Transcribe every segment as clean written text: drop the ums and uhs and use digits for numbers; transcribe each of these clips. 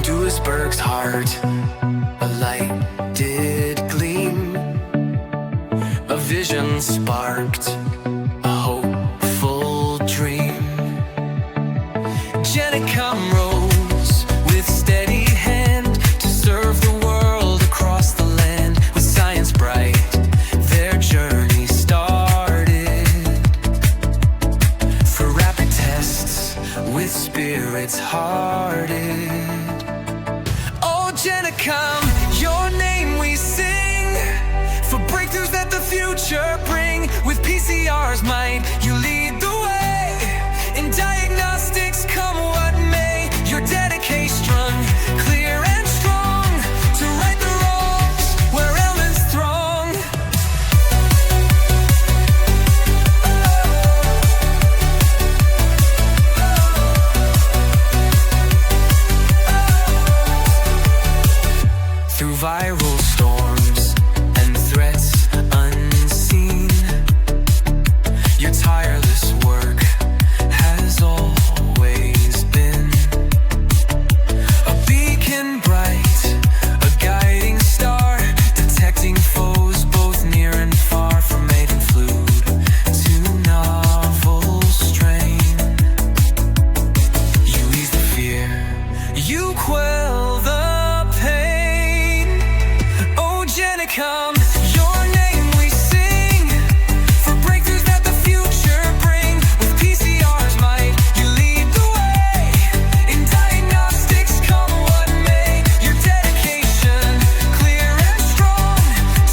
Duisburg's heart, a light did gleam, a vision sparked, a hopeful dream. Genekam rose with steady hand to serve the world across the land. With science bright, their journey started. For rapid tests, with spirits hearted. Oh, Genekam, your name we sing, for breakthroughs that the future bring. With PCR's might, you lead the way. In diagnostics, come what may, your dedication strong, clear and strong, to right the wrongs where ailments throng. Through viral storms and threats unseen, your tireless work has always been a beacon bright, a guiding star, detecting foes both near and far, from maiden flu to novel strain. You ease the fear, you quell the pain. Oh, Genekam, your name we sing, for breakthroughs that the future bring. With PCR's might, you lead the way. In diagnostics, come what may, your dedication clear and strong,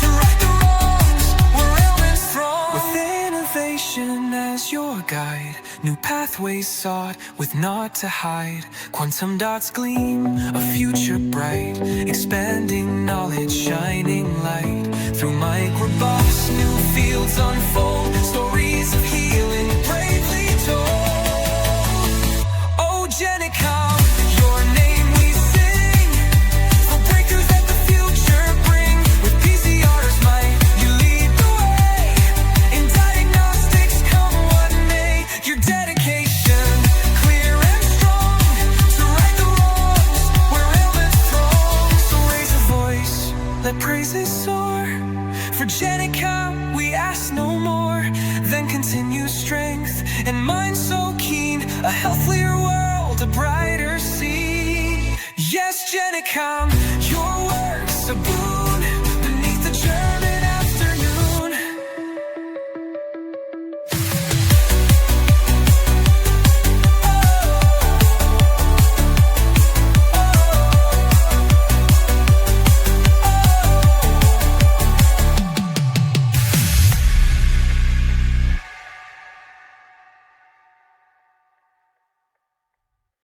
to right the wrongs where ailments throng. With innovation as your guide, new pathways sought with naught to hide. Quantum dots gleam, a future bright, expanding knowledge, shining light. Through microbots, new fields unfold, stories of healing bravely told. Oh, Genekam, your name we sing, for breakthroughs that the future bring. With PCR's might, you lead the way. In diagnostics, come what may, your dedication clear and strong, to right the wrongs where ailments throng. So raise a voice, let praises soar. For Genekam, we ask no more than continued strength and mind so keen, a healthier world, a brighter scene. Yes, Genekam,